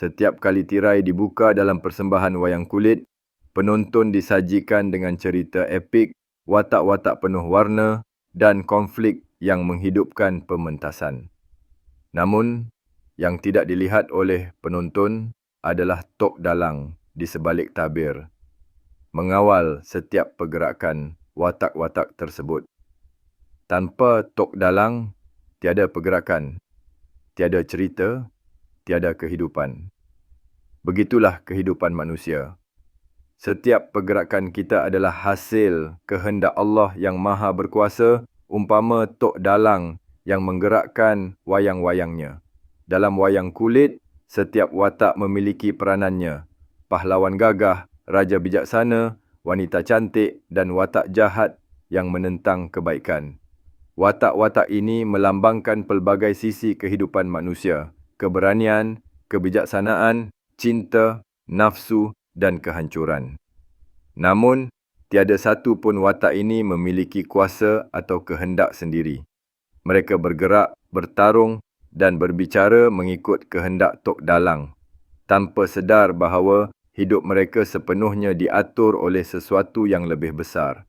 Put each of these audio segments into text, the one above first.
Setiap kali tirai dibuka dalam persembahan wayang kulit, penonton disajikan dengan cerita epik, watak-watak penuh warna dan konflik yang menghidupkan pementasan. Namun, yang tidak dilihat oleh penonton adalah tok dalang di sebalik tabir, mengawal setiap pergerakan watak-watak tersebut. Tanpa tok dalang, tiada pergerakan, tiada cerita, tiada kehidupan. Begitulah kehidupan manusia. Setiap pergerakan kita adalah hasil kehendak Allah yang Maha Berkuasa, umpama tok dalang yang menggerakkan wayang-wayangnya. Dalam wayang kulit, setiap watak memiliki peranannya. Pahlawan gagah, raja bijaksana, wanita cantik dan watak jahat yang menentang kebaikan. Watak-watak ini melambangkan pelbagai sisi kehidupan manusia, keberanian, kebijaksanaan, cinta, nafsu dan kehancuran. Namun, tiada satu pun watak ini memiliki kuasa atau kehendak sendiri. Mereka bergerak, bertarung dan berbicara mengikut kehendak tok dalang, tanpa sedar bahawa hidup mereka sepenuhnya diatur oleh sesuatu yang lebih besar.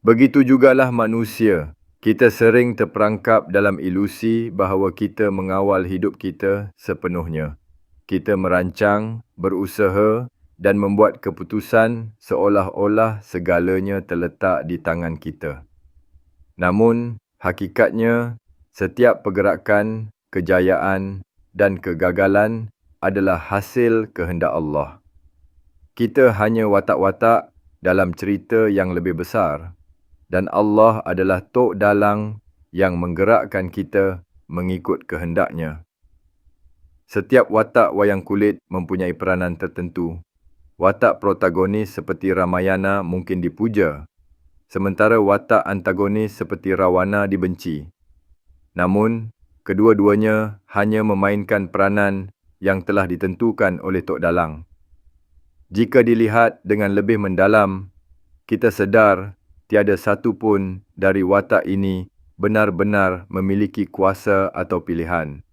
Begitu jugalah manusia. Kita sering terperangkap dalam ilusi bahawa kita mengawal hidup kita sepenuhnya. Kita merancang, berusaha dan membuat keputusan seolah-olah segalanya terletak di tangan kita. Namun, hakikatnya, setiap pergerakan, kejayaan dan kegagalan adalah hasil kehendak Allah. Kita hanya watak-watak dalam cerita yang lebih besar. Dan Allah adalah tok dalang yang menggerakkan kita mengikut kehendaknya. Setiap watak wayang kulit mempunyai peranan tertentu. Watak protagonis seperti Ramayana mungkin dipuja, sementara watak antagonis seperti Rawana dibenci. Namun, kedua-duanya hanya memainkan peranan yang telah ditentukan oleh tok dalang. Jika dilihat dengan lebih mendalam, kita sedar tiada satu pun dari watak ini benar-benar memiliki kuasa atau pilihan.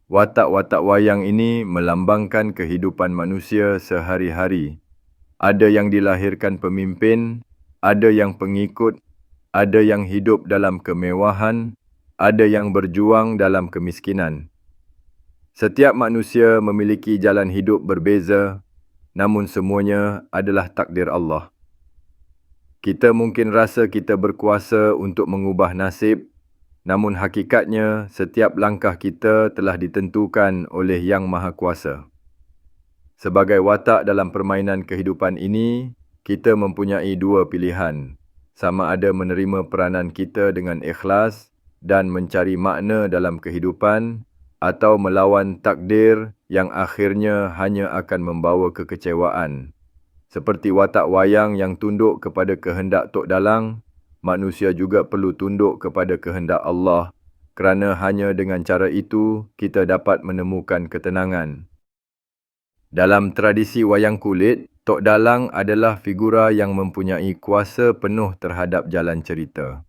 Watak-watak wayang ini melambangkan kehidupan manusia sehari-hari. Ada yang dilahirkan pemimpin, ada yang pengikut, ada yang hidup dalam kemewahan, ada yang berjuang dalam kemiskinan. Setiap manusia memiliki jalan hidup berbeza, namun semuanya adalah takdir Allah. Kita mungkin rasa kita berkuasa untuk mengubah nasib, namun hakikatnya setiap langkah kita telah ditentukan oleh Yang Maha Kuasa. Sebagai watak dalam permainan kehidupan ini, kita mempunyai dua pilihan, sama ada menerima peranan kita dengan ikhlas dan mencari makna dalam kehidupan, atau melawan takdir yang akhirnya hanya akan membawa kekecewaan. Seperti watak wayang yang tunduk kepada kehendak tok dalang, manusia juga perlu tunduk kepada kehendak Allah, kerana hanya dengan cara itu kita dapat menemukan ketenangan. Dalam tradisi wayang kulit, tok dalang adalah figura yang mempunyai kuasa penuh terhadap jalan cerita.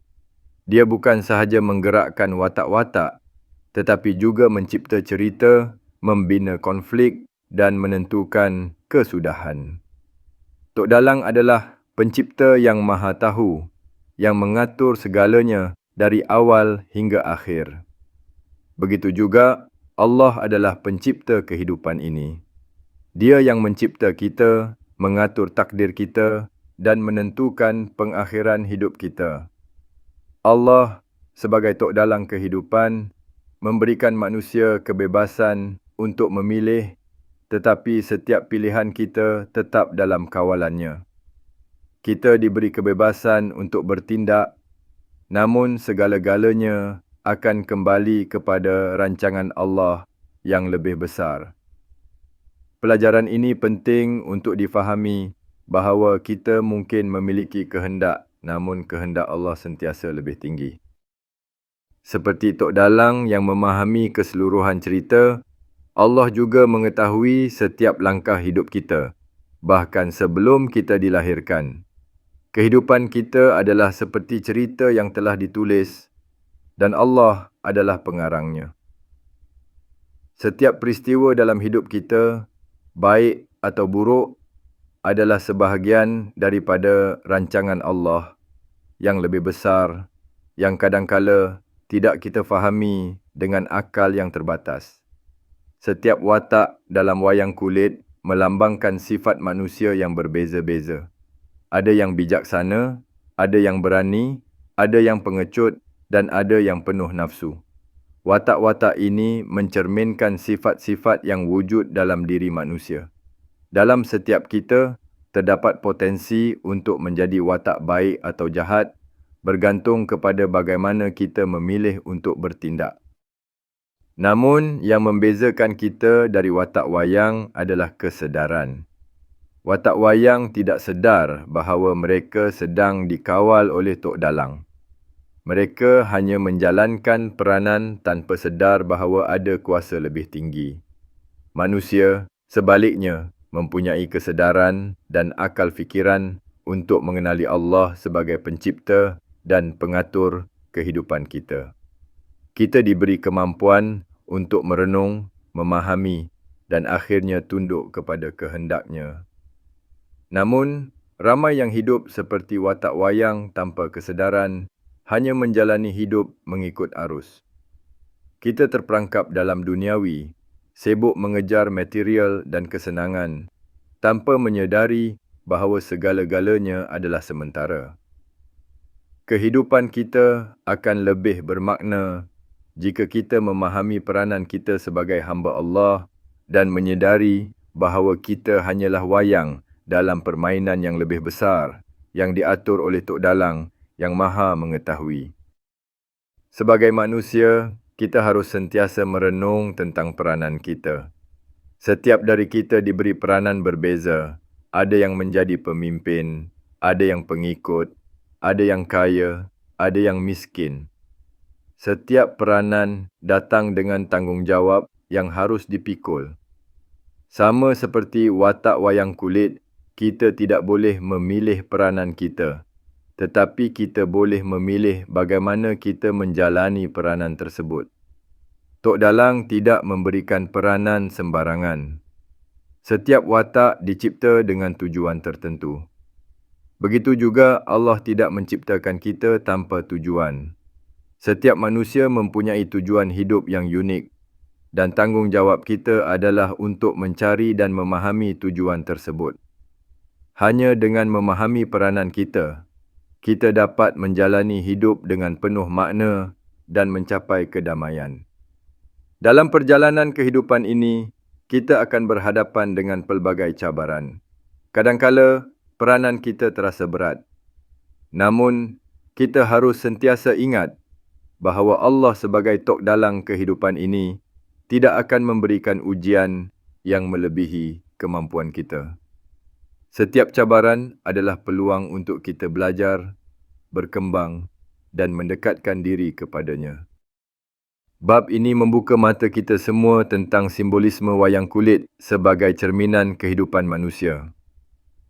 Dia bukan sahaja menggerakkan watak-watak, tetapi juga mencipta cerita, membina konflik dan menentukan kesudahan. Tok dalang adalah pencipta yang maha tahu, yang mengatur segalanya dari awal hingga akhir. Begitu juga, Allah adalah pencipta kehidupan ini. Dia yang mencipta kita, mengatur takdir kita dan menentukan pengakhiran hidup kita. Allah, sebagai tok dalang kehidupan, memberikan manusia kebebasan untuk memilih, tetapi setiap pilihan kita tetap dalam kawalannya. Kita diberi kebebasan untuk bertindak, namun segala-galanya akan kembali kepada rancangan Allah yang lebih besar. Pelajaran ini penting untuk difahami bahawa kita mungkin memiliki kehendak, namun kehendak Allah sentiasa lebih tinggi. Seperti tok dalang yang memahami keseluruhan cerita, Allah juga mengetahui setiap langkah hidup kita, bahkan sebelum kita dilahirkan. Kehidupan kita adalah seperti cerita yang telah ditulis dan Allah adalah pengarangnya. Setiap peristiwa dalam hidup kita, baik atau buruk, adalah sebahagian daripada rancangan Allah yang lebih besar, yang kadangkala tidak kita fahami dengan akal yang terbatas. Setiap watak dalam wayang kulit melambangkan sifat manusia yang berbeza-beza. Ada yang bijaksana, ada yang berani, ada yang pengecut, dan ada yang penuh nafsu. Watak-watak ini mencerminkan sifat-sifat yang wujud dalam diri manusia. Dalam setiap kita, terdapat potensi untuk menjadi watak baik atau jahat, bergantung kepada bagaimana kita memilih untuk bertindak. Namun, yang membezakan kita dari watak wayang adalah kesedaran. Watak wayang tidak sedar bahawa mereka sedang dikawal oleh Tok Dalang. Mereka hanya menjalankan peranan tanpa sedar bahawa ada kuasa lebih tinggi. Manusia, sebaliknya, mempunyai kesedaran dan akal fikiran untuk mengenali Allah sebagai pencipta dan pengatur kehidupan kita. Kita diberi kemampuan untuk merenung, memahami dan akhirnya tunduk kepada kehendak-Nya. Namun, ramai yang hidup seperti watak wayang tanpa kesedaran, hanya menjalani hidup mengikut arus. Kita terperangkap dalam duniawi, sibuk mengejar material dan kesenangan, tanpa menyedari bahawa segala-galanya adalah sementara. Kehidupan kita akan lebih bermakna jika kita memahami peranan kita sebagai hamba Allah dan menyedari bahawa kita hanyalah wayang dalam permainan yang lebih besar yang diatur oleh Tok Dalang yang Maha Mengetahui. Sebagai manusia, kita harus sentiasa merenung tentang peranan kita. Setiap dari kita diberi peranan berbeza. Ada yang menjadi pemimpin, ada yang pengikut, ada yang kaya, ada yang miskin. Setiap peranan datang dengan tanggungjawab yang harus dipikul. Sama seperti watak wayang kulit, kita tidak boleh memilih peranan kita, tetapi kita boleh memilih bagaimana kita menjalani peranan tersebut. Tok Dalang tidak memberikan peranan sembarangan. Setiap watak dicipta dengan tujuan tertentu. Begitu juga Allah tidak menciptakan kita tanpa tujuan. Setiap manusia mempunyai tujuan hidup yang unik dan tanggungjawab kita adalah untuk mencari dan memahami tujuan tersebut. Hanya dengan memahami peranan kita, kita dapat menjalani hidup dengan penuh makna dan mencapai kedamaian. Dalam perjalanan kehidupan ini, kita akan berhadapan dengan pelbagai cabaran. Kadangkala, peranan kita terasa berat. Namun, kita harus sentiasa ingat bahawa Allah sebagai Tok Dalang kehidupan ini tidak akan memberikan ujian yang melebihi kemampuan kita. Setiap cabaran adalah peluang untuk kita belajar, berkembang dan mendekatkan diri kepadanya. Bab ini membuka mata kita semua tentang simbolisme wayang kulit sebagai cerminan kehidupan manusia.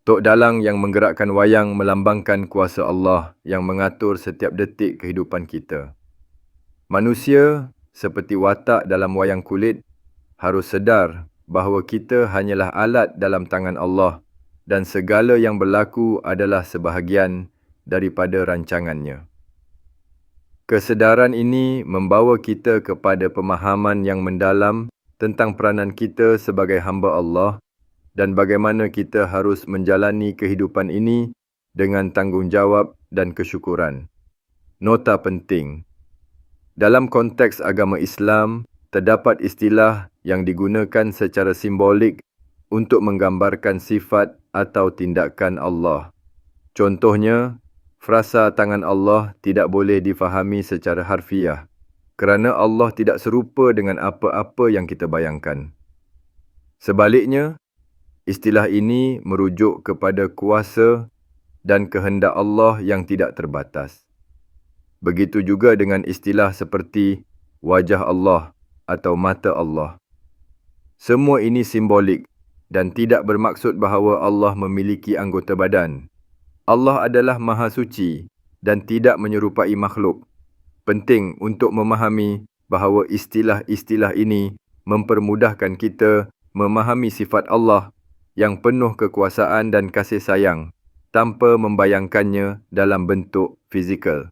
Tok Dalang yang menggerakkan wayang melambangkan kuasa Allah yang mengatur setiap detik kehidupan kita. Manusia, seperti watak dalam wayang kulit, harus sedar bahawa kita hanyalah alat dalam tangan Allah dan segala yang berlaku adalah sebahagian daripada rancangan-Nya. Kesedaran ini membawa kita kepada pemahaman yang mendalam tentang peranan kita sebagai hamba Allah dan bagaimana kita harus menjalani kehidupan ini dengan tanggungjawab dan kesyukuran. Nota penting. Dalam konteks agama Islam, terdapat istilah yang digunakan secara simbolik untuk menggambarkan sifat atau tindakan Allah. Contohnya, frasa tangan Allah tidak boleh difahami secara harfiah kerana Allah tidak serupa dengan apa-apa yang kita bayangkan. Sebaliknya, istilah ini merujuk kepada kuasa dan kehendak Allah yang tidak terbatas. Begitu juga dengan istilah seperti wajah Allah atau mata Allah. Semua ini simbolik dan tidak bermaksud bahawa Allah memiliki anggota badan. Allah adalah Maha Suci dan tidak menyerupai makhluk. Penting untuk memahami bahawa istilah-istilah ini mempermudahkan kita memahami sifat Allah yang penuh kekuasaan dan kasih sayang tanpa membayangkannya dalam bentuk fizikal.